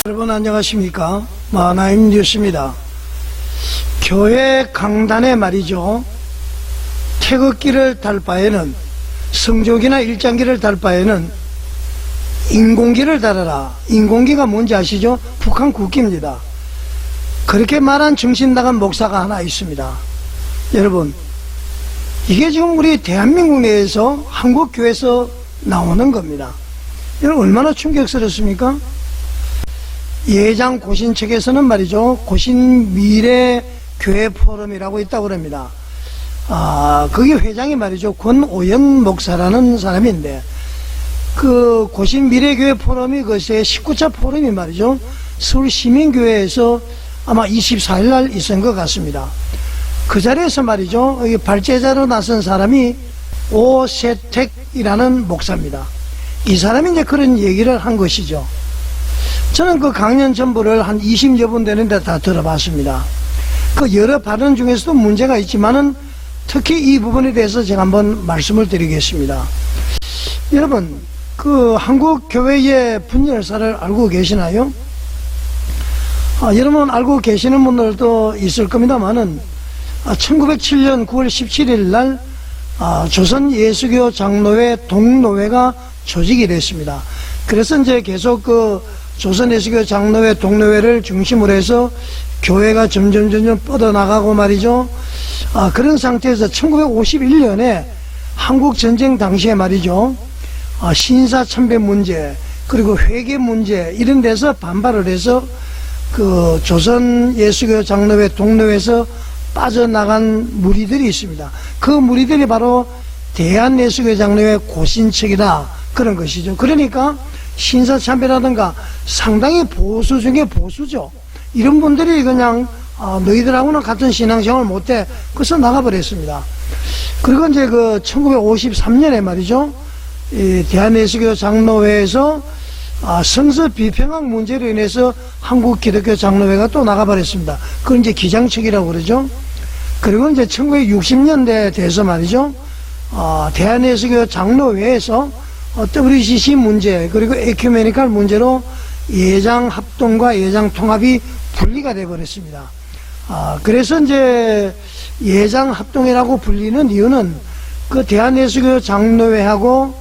여러분 안녕하십니까? 마나임 뉴스입니다. 교회 강단에 말이죠, 태극기를 달 바에는, 성조기나 일장기를 달 바에는 인공기를 달아라. 인공기가 뭔지 아시죠? 북한 국기입니다. 그렇게 말한 정신 나간 목사가 하나 있습니다. 여러분, 이게 지금 우리 대한민국 내에서 한국교회에서 나오는 겁니다. 여러분 얼마나 충격스럽습니까? 예장 고신 측에서는 말이죠, 고신 미래교회 포럼이라고 있다고 합니다. 그게 회장이 말이죠, 권오연 목사라는 사람인데, 그 고신 미래교회 포럼이 그새 19차 포럼이 말이죠, 서울 시민교회에서 아마 24일 날 있은 것 같습니다. 그 자리에서 말이죠, 발제자로 나선 사람이 오세택이라는 목사입니다. 이 사람이 이제 그런 얘기를 한 것이죠. 저는 그 강연 전부를 한 20여 분 되는데 다 들어봤습니다. 그 여러 발언 중에서도 문제가 있지만은 특히 이 부분에 대해서 제가 한번 말씀을 드리겠습니다. 여러분, 그 한국 교회의 분열사를 알고 계시나요? 여러분 알고 계시는 분들도 있을 겁니다만은 1907년 9월 17일 날 조선 예수교 장로회 동노회가 조직이 됐습니다. 그래서 이제 계속 그 조선 예수교 장로회 동노회를 중심으로 해서 교회가 점점 뻗어나가고 말이죠. 그런 상태에서 1951년에 한국 전쟁 당시에 말이죠, 신사 참배 문제 그리고 회계 문제 이런 데서 반발을 해서 그 조선 예수교 장로회 동노회에서 빠져나간 무리들이 있습니다. 그 무리들이 바로 대한예수교 장로회 고신측이다, 그런 것이죠. 그러니까 신사참배라든가 상당히 보수 중에 보수죠. 이런 분들이 그냥 너희들하고는 같은 신앙생활을 못해, 그래서 나가버렸습니다. 그리고 이제 그 1953년에 말이죠, 이 대한예수교 장로회에서 성서 비평학 문제로 인해서 한국 기독교 장로회가 또 나가버렸습니다. 그건 이제 기장측이라고 그러죠. 그리고 이제 1960년대 돼서 말이죠, 대한예수교 장로회에서 WCC 문제 그리고 에큐메니칼 문제로 예장 합동과 예장 통합이 분리가 되어 버렸습니다. 그래서 이제 예장 합동이라고 불리는 이유는 그 대한예수교 장로회하고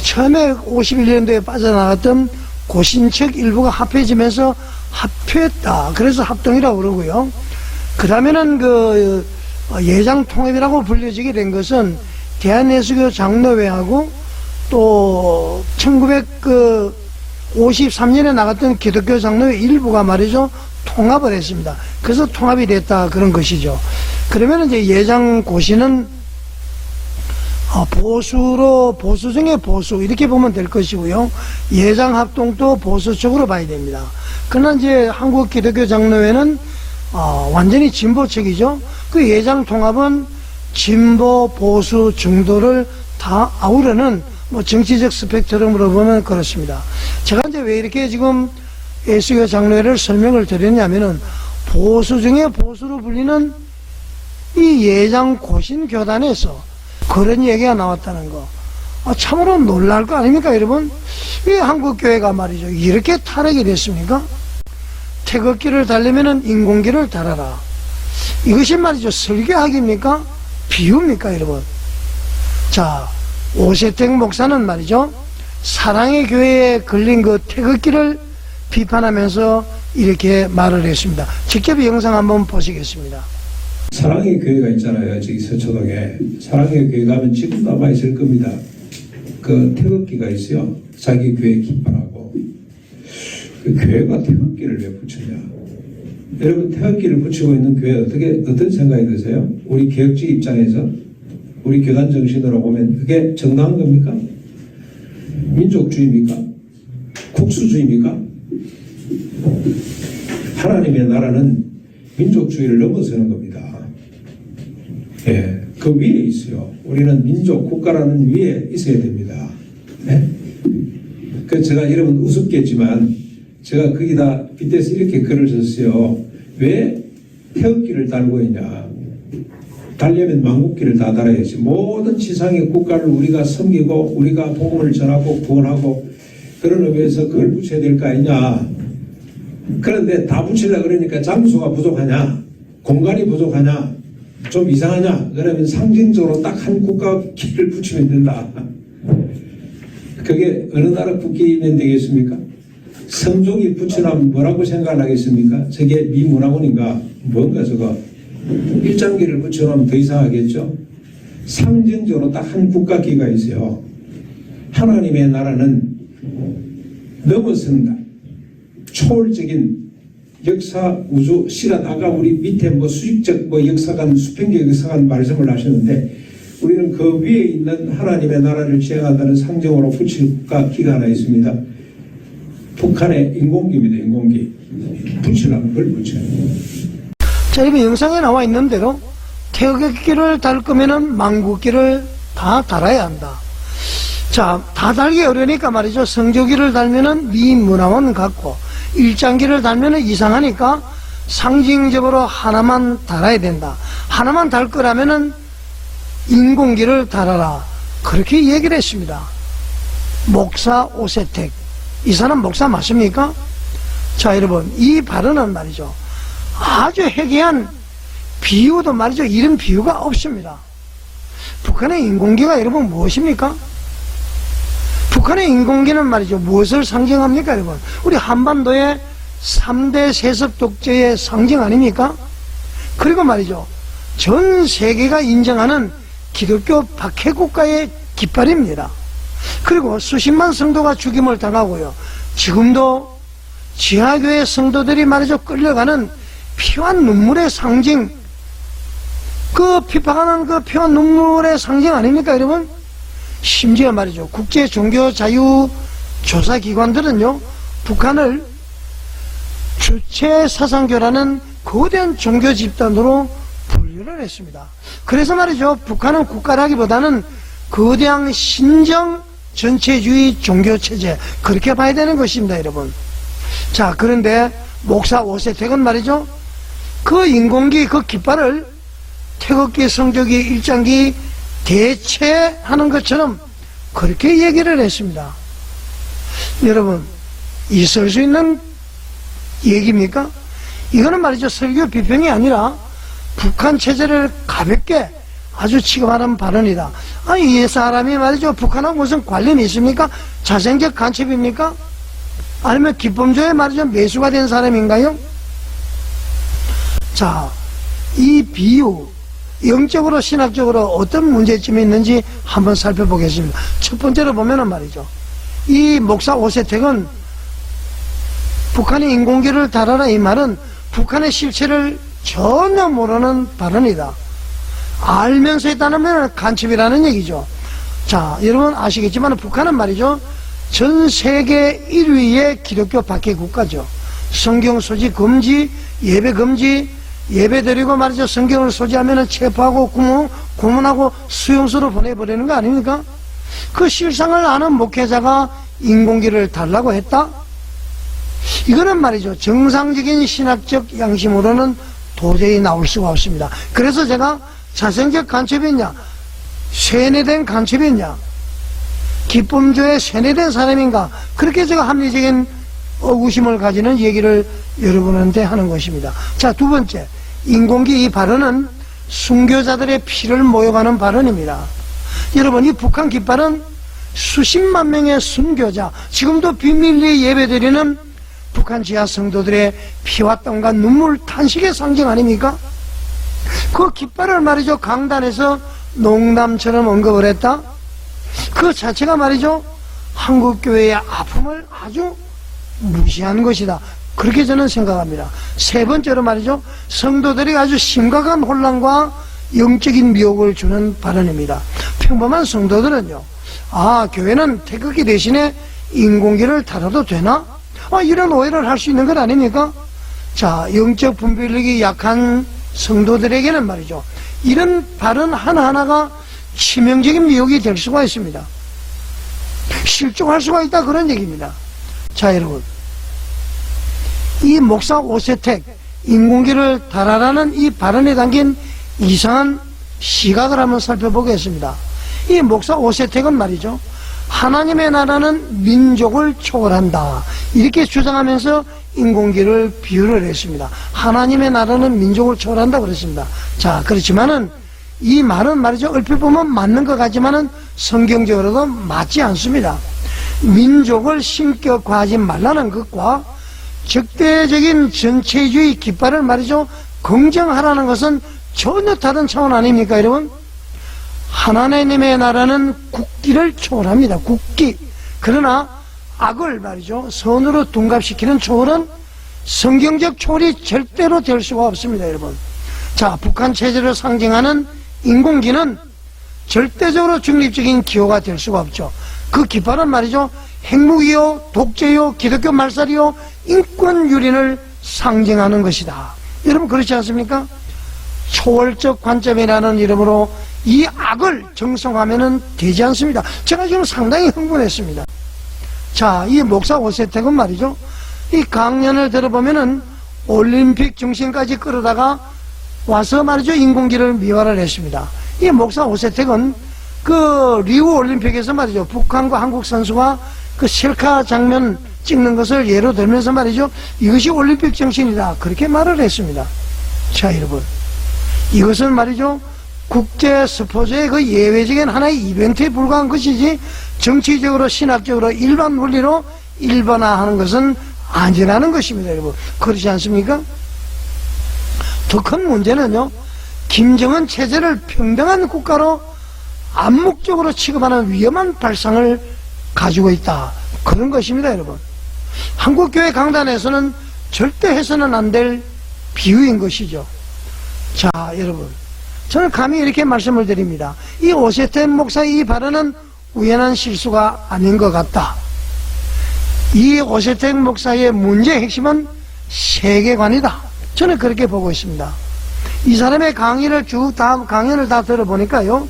처음에 51년도에 빠져나갔던 고신측 일부가 합해지면서 합했다. 그래서 합동이라고 그러고요. 그 다음에는 그 예장 통합이라고 불려지게 된 것은 대한예수교 장로회하고 또 1953년에 나갔던 기독교 장로회 일부가 말이죠, 통합을 했습니다. 그래서 통합이 됐다, 그런 것이죠. 그러면 이제 예장 고시는 보수 중에 보수, 이렇게 보면 될 것이고요. 예장 합동도 보수 쪽으로 봐야 됩니다. 그러나 이제 한국 기독교 장로회는 완전히 진보 측이죠. 그 예장 통합은 진보, 보수, 중도를 다 아우르는 정치적 스펙트럼으로 보면 그렇습니다. 제가 이제 왜 이렇게 지금 예수교 장로회를 설명을 드렸냐면은, 보수 중에 보수로 불리는 이 예장 고신 교단에서 그런 얘기가 나왔다는 거, 참으로 놀랄 거 아닙니까, 여러분? 왜 한국교회가 말이죠, 이렇게 타락이 됐습니까? 태극기를 달려면은 인공기를 달아라. 이것이 말이죠, 설교학입니까? 비유입니까, 여러분? 자, 오세택 목사는 말이죠, 사랑의 교회에 걸린 그 태극기를 비판하면서 이렇게 말을 했습니다. 직접 영상 한번 보시겠습니다. 사랑의 교회가 있잖아요. 저기 서초동에. 사랑의 교회 가면 지금도 아마 있을 겁니다. 그 태극기가 있어요. 자기 교회 깃발하고. 그 교회가 태극기를 왜 붙였냐. 여러분, 태극기를 붙이고 있는 교회 어떤 생각이 드세요? 우리 개혁지 입장에서, 우리 교단 정신으로 보면 그게 정당한 겁니까? 민족주의입니까? 국수주의입니까? 하나님의 나라는 민족주의를 넘어서는 겁니다. 예, 그 위에 있어요. 우리는 민족, 국가라는 위에 있어야 됩니다. 예? 그 제가 여러분 우습겠지만 제가 거기다 빗대서 이렇게 글을 썼어요. 왜 태극기를 달고 있냐. 달려면 망국기를 다 달아야지. 모든 지상의 국가를 우리가 섬기고 우리가 복음을 전하고 구원하고 그런 의미에서 그걸 붙여야 될 거 아니냐. 그런데 다 붙이려고 그러니까 장소가 부족하냐, 공간이 부족하냐, 좀 이상하냐, 그러면 상징적으로 딱 한 국가기를 붙이면 된다. 그게 어느 나라 국기면 되겠습니까? 성종이 붙이라면 뭐라고 생각을 하겠습니까? 저게 미문화군인가? 뭔가 저거. 일장기를 붙여놓으면 더 이상하겠죠? 상징적으로 딱 한 국가기가 있어요. 하나님의 나라는 넘어선다. 초월적인 역사, 우주, 시간, 아까 우리 밑에 수직적 역사관, 수평적 역사관 말씀을 하셨는데, 우리는 그 위에 있는 하나님의 나라를 지향한다는 상징으로 붙일 국가기가 하나 있습니다. 북한의 인공기입니다. 인공기. 붙이려면 그걸 붙여요. 자, 이번 영상에 나와 있는 대로 태극기를 달 거면은 망국기를 다 달아야 한다. 자, 다 달기 어려우니까 말이죠. 성조기를 달면은 미문화원 같고, 일장기를 달면은 이상하니까 상징적으로 하나만 달아야 된다. 하나만 달 거라면은 인공기를 달아라. 그렇게 얘기를 했습니다. 목사 오세택. 이 사람 목사 맞습니까? 자, 여러분, 이 발언은 말이죠. 아주 해괴한 비유도 말이죠. 이런 비유가 없습니다. 북한의 인공기가 여러분 무엇입니까? 북한의 인공기는 말이죠. 무엇을 상징합니까, 여러분? 우리 한반도의 3대 세습 독재의 상징 아닙니까? 그리고 말이죠. 전 세계가 인정하는 기독교 박해국가의 깃발입니다. 그리고 수십만 성도가 죽임을 당하고요. 지금도 지하교회 성도들이 말이죠. 끌려가는 피와 눈물의 상징, 그 핍박하는 그 피와 눈물의 상징 아닙니까, 여러분? 심지어 말이죠. 국제 종교 자유 조사 기관들은요, 북한을 주체 사상교라는 거대한 종교 집단으로 분류를 했습니다. 그래서 말이죠. 북한은 국가라기보다는 거대한 신정 전체주의 종교체제, 그렇게 봐야 되는 것입니다, 여러분. 자, 그런데 목사 오세택은 말이죠. 그 인공기, 그 깃발을 태극기, 성조기, 일장기 대체하는 것처럼 그렇게 얘기를 했습니다. 여러분, 있을 수 있는 얘기입니까? 이거는 말이죠. 설교 비평이 아니라 북한 체제를 가볍게 아주 취급하는 발언이다. 아니, 이 사람이 말이죠. 북한하고 무슨 관련이 있습니까? 자생적 간첩입니까? 아니면 기범조에 말이죠. 매수가 된 사람인가요? 자, 이 비유, 영적으로 신학적으로 어떤 문제점이 있는지 한번 살펴보겠습니다. 첫 번째로 보면은 말이죠. 이 목사 오세택은 북한의 인공기를 달아라 이 말은 북한의 실체를 전혀 모르는 발언이다. 알면서 했다는 간첩이라는 얘기죠. 자, 여러분 아시겠지만 북한은 말이죠. 전 세계 1위의 기독교 박해 국가죠. 성경 소지 금지, 예배 금지, 예배 드리고 말이죠. 성경을 소지하면 체포하고 고문하고 수용소로 보내버리는 거 아닙니까? 그 실상을 아는 목회자가 인공기를 달라고 했다? 이거는 말이죠. 정상적인 신학적 양심으로는 도저히 나올 수가 없습니다. 그래서 제가 자생적 간첩이냐, 세뇌된 간첩이냐, 기쁨조에 세뇌된 사람인가, 그렇게 제가 합리적인 의구심을 가지는 얘기를 여러분한테 하는 것입니다. 자, 두 번째, 인공기 이 발언은 순교자들의 피를 모욕하는 발언입니다. 여러분, 이 북한 깃발은 수십만 명의 순교자, 지금도 비밀리에 예배드리는 북한 지하 성도들의 피와 땀과 눈물 탄식의 상징 아닙니까? 그 깃발을 말이죠. 강단에서 농담처럼 언급을 했다? 그 자체가 말이죠. 한국교회의 아픔을 아주 무시한 것이다. 그렇게 저는 생각합니다. 세 번째로 말이죠. 성도들이 아주 심각한 혼란과 영적인 미혹을 주는 발언입니다. 평범한 성도들은요. 아, 교회는 태극기 대신에 인공기를 달아도 되나? 이런 오해를 할 수 있는 것 아닙니까? 자, 영적 분별력이 약한 성도들에게는 말이죠. 이런 발언 하나하나가 치명적인 미혹이 될 수가 있습니다. 실종할 수가 있다 그런 얘기입니다. 자, 여러분. 이 목사 오세택 인공기를 달아라는 이 발언에 담긴 이상한 시각을 한번 살펴보겠습니다. 이 목사 오세택은 말이죠. 하나님의 나라는 민족을 초월한다. 이렇게 주장하면서 인공기를 비유를 했습니다. 하나님의 나라는 민족을 초월한다 그랬습니다. 자, 그렇지만은 이 말은 말이죠. 얼핏 보면 맞는 것 같지만은 성경적으로도 맞지 않습니다. 민족을 신격화하지 말라는 것과 적대적인 전체주의 깃발을 말이죠. 긍정하라는 것은 전혀 다른 차원 아닙니까, 여러분? 하나님의 나라는 국기를 초월합니다. 국기. 그러나 악을 말이죠. 선으로 둔갑시키는 초월은 성경적 초월이 절대로 될 수가 없습니다, 여러분. 자, 북한 체제를 상징하는 인공기는 절대적으로 중립적인 기호가 될 수가 없죠. 그 깃발은 말이죠. 핵무기요, 독재요, 기독교 말살이요, 인권 유린을 상징하는 것이다. 여러분 그렇지 않습니까? 초월적 관점이라는 이름으로 이 악을 정성하면 되지 않습니다. 제가 지금 상당히 흥분했습니다. 자, 이 목사 오세택은 말이죠. 이 강연을 들어보면은 올림픽 중심까지 끌어다가 와서 말이죠. 인공기를 미화를 했습니다. 이 목사 오세택은 그 리우 올림픽에서 말이죠. 북한과 한국 선수가 그 셀카 장면 찍는 것을 예로 들면서 말이죠. 이것이 올림픽 정신이다. 그렇게 말을 했습니다. 자, 여러분. 이것은 말이죠. 국제 스포츠의 그 예외적인 하나의 이벤트에 불과한 것이지 정치적으로 신학적으로 일반 원리로 일반화하는 것은 아니라는 것입니다, 여러분. 그렇지 않습니까? 더 큰 문제는요. 김정은 체제를 평등한 국가로 암묵적으로 취급하는 위험한 발상을 가지고 있다. 그런 것입니다, 여러분. 한국교회 강단에서는 절대 해서는 안 될 비유인 것이죠. 자, 여러분. 저는 감히 이렇게 말씀을 드립니다. 이 오세텐 목사의 이 발언은 우연한 실수가 아닌 것 같다. 이 오세텐 목사의 문제의 핵심은 세계관이다. 저는 그렇게 보고 있습니다. 이 사람의 강의를 강연을 다 들어보니까요.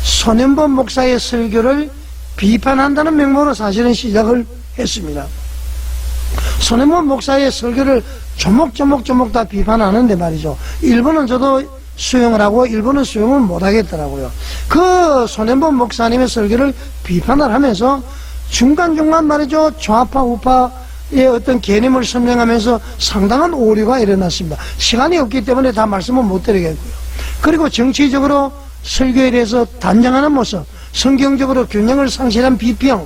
손현범 목사의 설교를 비판한다는 명목으로 사실은 시작을 했습니다. 손현범 목사의 설교를 조목조목 다 비판하는데 말이죠. 일본은 저도 수용을 하고 일본은 수용을 못 하겠더라고요. 그 손현범 목사님의 설교를 비판을 하면서 중간중간 말이죠. 좌파 우파의 어떤 개념을 설명하면서 상당한 오류가 일어났습니다. 시간이 없기 때문에 다 말씀을 못 드리겠고요. 그리고 정치적으로 설교에 대해서 단정하는 모습, 성경적으로 균형을 상실한 비평,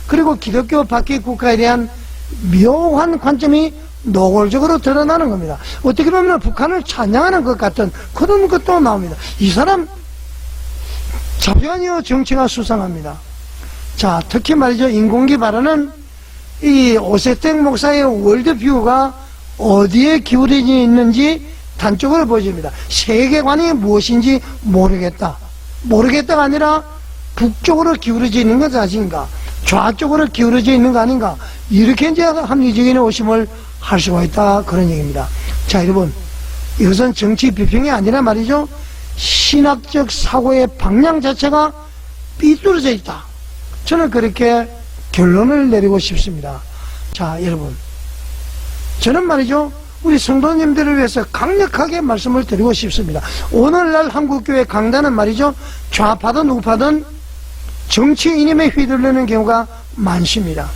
그리고 기독교 밖의 국가에 대한 묘한 관점이 노골적으로 드러나는 겁니다. 어떻게 보면 북한을 찬양하는 것 같은 그런 것도 나옵니다. 이 사람 잠시만요. 정치가 수상합니다. 자, 특히 말이죠. 인공기 발언은 이 오세택 목사의 월드뷰가 어디에 기울어져 있는지 단적으로 보여집니다. 세계관이 무엇인지 모르겠다가 아니라 북쪽으로 기울어져 있는 것 아닌가, 좌쪽으로 기울어져 있는 거 아닌가, 이렇게 이제 합리적인 의심을 할 수가 있다. 그런 얘기입니다. 자, 여러분. 이것은 정치 비평이 아니라 말이죠. 신학적 사고의 방향 자체가 삐뚤어져 있다. 저는 그렇게 결론을 내리고 싶습니다. 자, 여러분. 저는 말이죠. 우리 성도님들을 위해서 강력하게 말씀을 드리고 싶습니다. 오늘날 한국교회 강단은 말이죠. 좌파든 우파든 정치 이념에 휘둘리는 경우가 많습니다.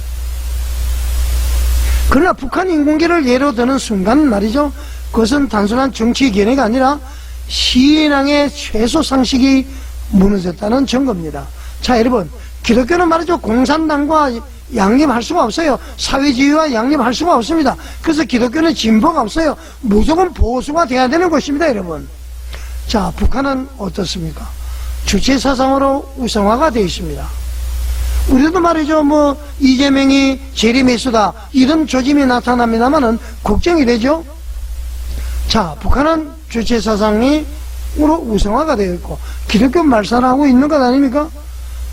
그러나 북한 인공기를 예로 드는 순간 말이죠. 그것은 단순한 정치 견해가 아니라 신앙의 최소 상식이 무너졌다는 증거입니다. 자, 여러분. 기독교는 말이죠. 공산당과 양립할 수가 없어요. 사회주의와 양립할 수가 없습니다. 그래서 기독교는 진보가 없어요. 무조건 보수가 돼야 되는 것입니다, 여러분. 자, 북한은 어떻습니까? 주체사상으로 우상화가 되어 있습니다. 우리도 말이죠. 뭐 이재명이 재림의수다 이런 조짐이 나타납니다만은 걱정이 되죠. 자, 북한은 주체사상으로 우상화가 되어 있고 기독교 말살하고 있는 것 아닙니까?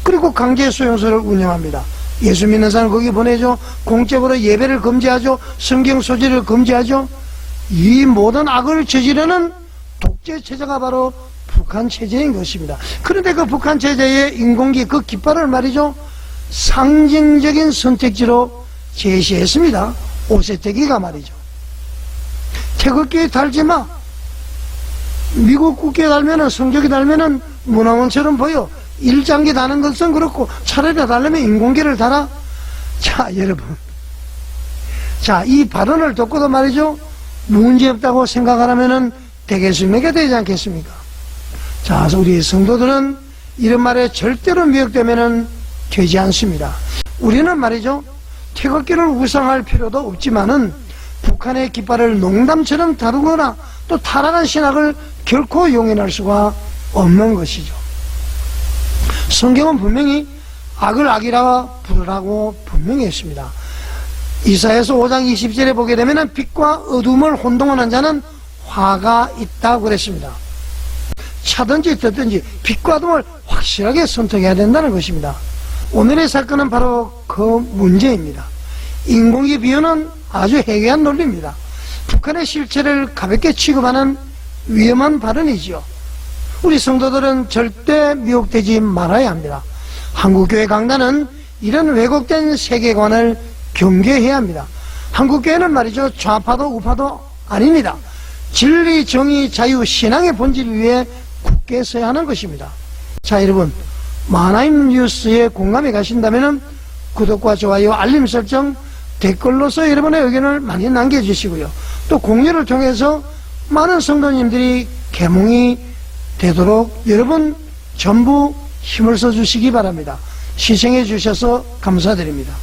그리고 강제수용소를 운영합니다. 예수 믿는 사람 거기 보내죠. 공적으로 예배를 금지하죠. 성경 소지를 금지하죠. 이 모든 악을 저지르는 독재 체제가 바로 북한 체제인 것입니다. 그런데 그 북한 체제의 인공기 그 깃발을 말이죠. 상징적인 선택지로 제시했습니다. 오세택이가 말이죠. 태극기 달지 마. 미국 국기에 달면은 성적이 달면은 문화원처럼 보여. 일장기 다는 것은 그렇고 차라리 달려면 인공기를 달아. 자, 여러분. 자, 이 발언을 듣고도 말이죠. 문제없다고 생각하라면은 되겠습니까? 되지 않겠습니까? 자, 그래서 우리 성도들은 이런 말에 절대로 미혹되면은 되지 않습니다. 우리는 말이죠. 태극기를 우상할 필요도 없지만은 북한의 깃발을 농담처럼 다루거나 또 타락한 신학을 결코 용인할 수가 없는 것이죠. 성경은 분명히 악을 악이라 부르라고 분명히 했습니다. 이사야서 5장 20절에 보게 되면 빛과 어둠을 혼동하는 자는 화가 있다고 그랬습니다. 차든지 듣든지 빛과 어둠을 확실하게 선택해야 된다는 것입니다. 오늘의 사건은 바로 그 문제입니다. 인공기 비유는 아주 해괴한 논리입니다. 북한의 실체를 가볍게 취급하는 위험한 발언이지요. 우리 성도들은 절대 미혹되지 말아야 합니다. 한국교회 강단은 이런 왜곡된 세계관을 경계해야 합니다. 한국교회는 말이죠. 좌파도 우파도 아닙니다. 진리, 정의, 자유, 신앙의 본질 위에 굳게 서야 하는 것입니다. 자, 여러분, 만화임 뉴스에 공감이 가신다면 구독과 좋아요, 알림 설정, 댓글로서 여러분의 의견을 많이 남겨주시고요. 또 공유를 통해서 많은 성도님들이 계몽이 되도록 여러분 전부 힘을 써주시기 바랍니다. 시청해 주셔서 감사드립니다.